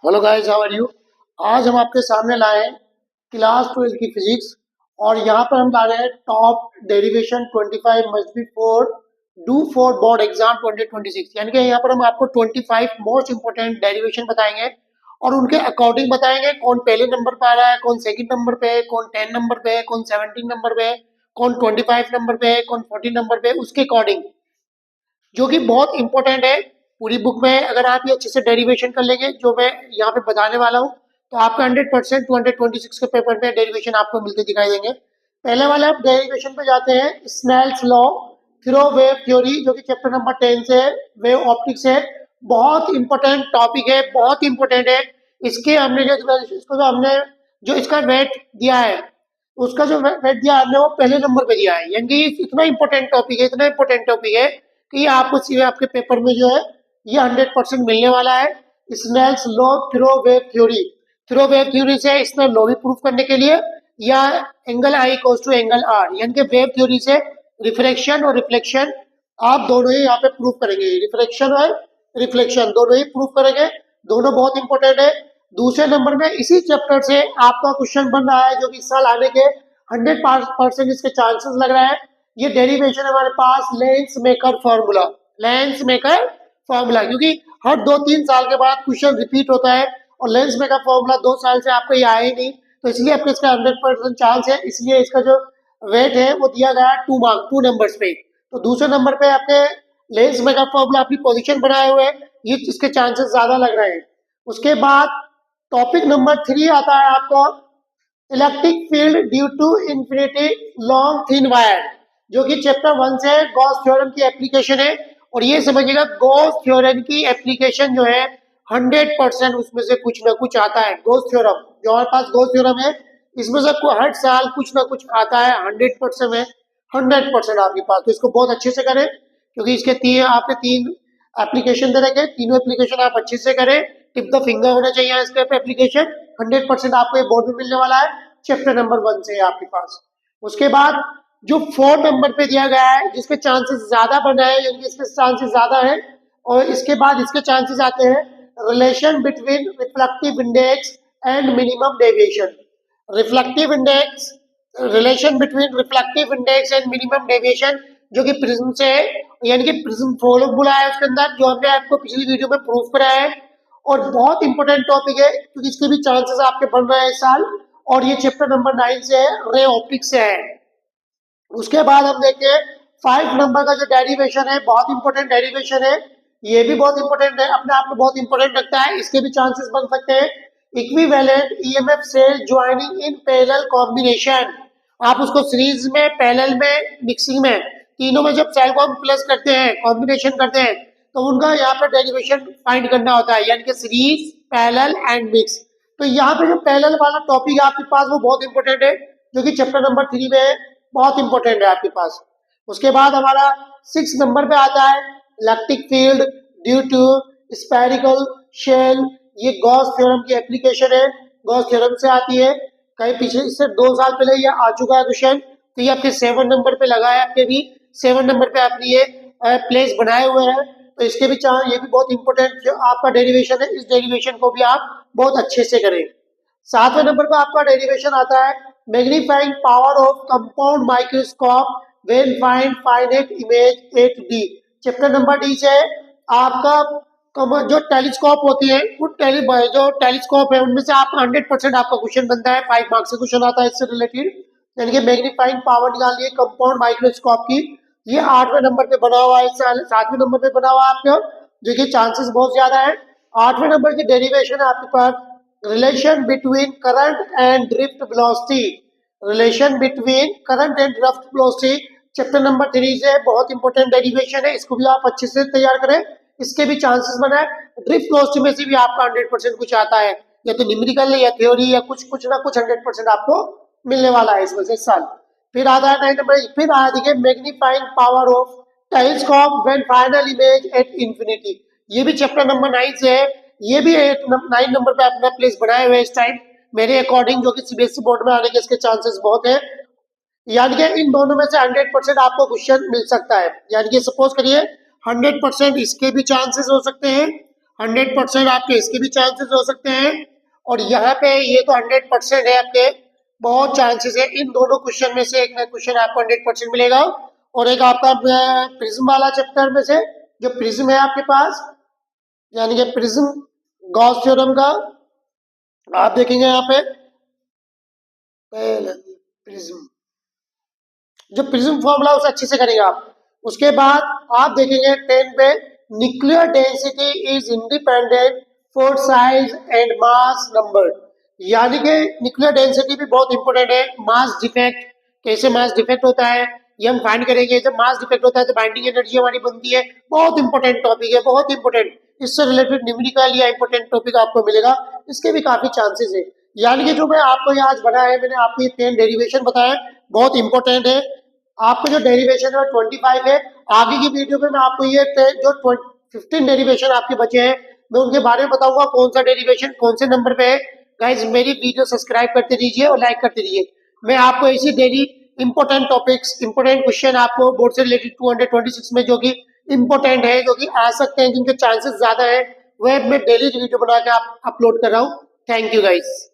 Hello guys, how are you. आज हम आपके सामने लाए हैं क्लास 12 की फिजिक्स। और यहाँ पर हम ला रहे हैं top derivation 25 must be for do for board exam 2026। यानी कि यहाँ पर हम आपको 25 मोस्ट इंपोर्टेंट डेरिवेशन बताएंगे और उनके अकॉर्डिंग बताएंगे कौन पहले नंबर पे आ रहा है, कौन सेकंड नंबर पे है, कौन 10 नंबर पे है, कौन 17 नंबर पे है, कौन 25 नंबर पे है, कौन 14 नंबर पे है, उसके अकॉर्डिंग, जो कि बहुत इंपॉर्टेंट है। पूरी बुक में अगर आप ये अच्छे से डेरिवेशन कर लेंगे जो मैं यहाँ पे बताने वाला हूँ, तो आपका 100% 226 के पेपर में डेरिवेशन आपको मिलते दिखाई देंगे। पहले वाले आप डेरिवेशन पे जाते हैं, स्नेल्स लॉ, फिर वेव थ्योरी जो कि चैप्टर नंबर 10 से है, वेव ऑप्टिक्स है। बहुत इंपॉर्टेंट टॉपिक है, बहुत इंपॉर्टेंट है। इसके हमने जो हमने जो इसका वेट दिया है, उसका जो वेट दिया हमने वो पहले नंबर पे दिया है। यानी कि इतना इंपॉर्टेंट टॉपिक है, इतना इंपॉर्टेंट टॉपिक है कि ये आपको सीधे आपके पेपर में जो है ये 100% मिलने वाला है। Snell's law through wave theory, through wave theory से स्नेल लॉ भी प्रूफ करने के लिए, या angle i equals to angle r, यानी कि वेव थ्योरी से रिफ्रैक्शन और रिफ्लेक्शन आप दोनों ही यहाँ पे प्रूफ करेंगे। रिफ्रैक्शन और रिफ्लेक्शन दोनों ही प्रूफ करेंगे, दोनों बहुत इंपॉर्टेंट है। दूसरे नंबर में इसी चैप्टर से आपका क्वेश्चन बन रहा है जो कि इस साल आने के 100% इसके चांसेस लग रहा है। ये डेरिवेशन हमारे पास lens maker formula, lens maker formula, क्योंकि हर 2-3 साल के बाद क्वेश्चन रिपीट होता है और लेंस मेकर फॉर्मूला 2 साल से आपको ये आया ही नहीं, तो इसलिए आपके इसका 100% चांस है। इसलिए इसका जो वेट है वो दिया गया है 2 नंबर्स पे। तो दूसरे नंबर पे आपके लेंस मेकर फॉर्मूला अपनी पोजीशन बनाए हुए हैं, ये इसके चांसेस ज्यादा लग रहे हैं। उसके बाद टॉपिक नंबर 3 आता है आपको electric field due to infinity long thin wire, जो कि चैप्टर 1 से गॉस थ्योरम की एप्लीकेशन है। और ये समझिएगा गॉस थ्योरम की एप्लीकेशन जो है 100% उसमें से कुछ ना कुछ आता है। गॉस थ्योरम जो हमारे पास गॉस थ्योरम है, इसमें से हर साल कुछ ना कुछ आता है 100% में, 100% आपके पास। तो इसको बहुत अच्छे से करें, क्योंकि इसके आपके 3 एप्लीकेशन दे रखे, तीनों एप्लीकेशन आप अच्छे से करें। टिप द फिंगर होना चाहिए इसके एप्लीकेशन। 100% आपको ये बोर्ड में मिलने वाला है, चैप्टर नंबर 1 से आपके पास। उसके बाद जो 4 नंबर पे दिया गया है, जिसके चांसेस ज्यादा बन रहे हैं, यानी इसके चांसेस ज्यादा है, और इसके बाद इसके चांसेस आते हैं relation between reflective index and minimum deviation. Reflective index, relation between reflective index and minimum deviation, जो कि प्रिज्म से है, यानी कि प्रिज्म फॉर्मूला है उसके अंदर, जो हमने आपको पिछली वीडियो में प्रूफ कराया है। और बहुत इंपॉर्टेंट टॉपिक है क्योंकि इसके भी चांसेस आपके बन रहे हैं इस साल, और ये चैप्टर नंबर 9 से है, रे ऑप्टिक्स से है। उसके बाद हम देखते हैं 5 नंबर का जो डेरिवेशन है, बहुत इंपॉर्टेंट डेरिवेशन है। ये भी बहुत इंपॉर्टेंट है, अपने आप में बहुत इंपॉर्टेंट लगता है। इसके भी चांसेस बन सकते हैं equivalent EMF cell joining in parallel combination. आप उसको सीरीज में, पैरेलल में, मिक्सिंग में, तीनों में जब सेल को हम प्लस करते हैं, कॉम्बिनेशन करते हैं, तो उनका यहाँ पर डेरिवेशन फाइंड करना होता है, यानी कि सीरीज, पैरेलल एंड मिक्स। तो यहाँ पे जो पैरेलल वाला टॉपिक है आपके पास वो बहुत इंपॉर्टेंट है, जो कि चैप्टर नंबर 3 में है, बहुत इंपॉर्टेंट है आपके पास। उसके बाद हमारा 6 नंबर पे आता है electric field due to spherical shell. ये गॉस थ्योरम की एप्लीकेशन है, गॉस थ्योरम से आती है। कहीं पिछले इससे 2 साल पहले ये आ चुका है क्वेश्चन, तो ये आपके 7 नंबर पे लगा है, आपके भी 7 नंबर पे आपने ये प्लेस बनाए हुए हैं। तो इसके भी चांस, ये भी बहुत इंपॉर्टेंट जो आपका डेरिवेशन है, इस डेरिवेशन को भी आप बहुत अच्छे से करें। 7वें नंबर पर आपका डेरिवेशन आता है magnifying power of compound microscope when find finite image 8D। Chapter number D से आपका जो टेलीस्कोप होती है, वो जो टेलीस्कोप है उनमें से आपका 100% आपका क्वेश्चन बनता है, 5 मार्क्स से क्वेश्चन आता है इससे रिलेटेड। यानी कि मैग्नीफाइंग पावर निकालनी है कंपाउंड माइक्रोस्कोप की। ये 8वें नंबर पे बना हुआ है, 7वें नंबर पे बना हुआ है आपका, जो कि चांसेस बहुत ज्यादा है। 8वें नंबर की डेरिवेशन है आपके पास relation between current and drift velocity. Relation between current and drift velocity chapter number 3 से बहुत इंपॉर्टेंट डेरिवेशन है, इसको भी आप अच्छे से तैयार करें। इसके भी चांसेस बना है। ड्रिफ्ट वेलोसिटी में से भी आपका 100% कुछ आता है, या तो न्यूमेरिकल या थ्योरी या कुछ ना कुछ 100% आपको मिलने वाला है इसमें से इस साल। फिर आता है 9 नंबर, फिर आ देखिए magnifying power of telescope when final image at infinity. ये भी चैप्टर नंबर 9 से है। ये भी 9 नंबर पे अपना प्लेस बनाए हुए इस टाइम मेरे अकॉर्डिंग, जो कि सीबीएसई बोर्ड में आने के इसके चांसेस बहुत है। यानी कि इन दोनों में से 100% आपको क्वेश्चन मिल सकता है। यानी कि सपोज करिए 100% इसके भी चांसेस हो सकते हैं 100% आपके इसके भी चांसेस हो सकते हैं। और यहाँ पे ये तो 100% है आपके, बहुत चांसेस है इन दोनों क्वेश्चन में से एक ना क्वेश्चन आपको 100% मिलेगा। और एक आपका प्रिज्म वाला चैप्टर में से जो प्रिज्म है आपके पास, यानी कि प्रिज्म गॉस थ्योरम का आप देखेंगे यहाँ पे पहले प्रिज्म, जो प्रिज्म फॉर्मूला उसे अच्छे से करेंगे आप। उसके बाद आप देखेंगे 10 पे nuclear density is independent for size and mass number, यानी कि न्यूक्लियर डेंसिटी भी बहुत इंपॉर्टेंट है। मास डिफेक्ट, कैसे मास डिफेक्ट होता है ये हम फाइंड करेंगे। जब मास डिफेक्ट होता है तो बाइंडिंग एनर्जी हमारी बनती है, बहुत इंपॉर्टेंट टॉपिक है, बहुत इंपॉर्टेंट। इससे रिलेटेड न्यूमेरिकल या इंपॉर्टेंट टॉपिक आपको मिलेगा, इसके भी काफी चांसेस है। यानी कि जो मैं आपको ये आज बनाया है, मैंने आपको ये 10 डेरिवेशन बताया, बहुत इंपॉर्टेंट है। आपको जो डेरिवेशन है 25 है। आगे की वीडियो में मैं आपको ये जो 15 डेरिवेशन आपके बचे हैं मैं उनके बारे में बताऊंगा, कौन सा डेरिवेशन कौन से नंबर पे है। गाइज मेरी वीडियो सब्सक्राइब करते रहिए और लाइक करते रहिए। मैं आपको ऐसी daily important topics, important question आपको बोर्ड से रिलेटेड 226 में जो कि इंपॉर्टेंट है, जो कि आ सकते हैं, जिनके चांसेस ज्यादा है, वह मैं डेली वीडियो बना के आप अपलोड कर रहा हूँ। Thank you guys.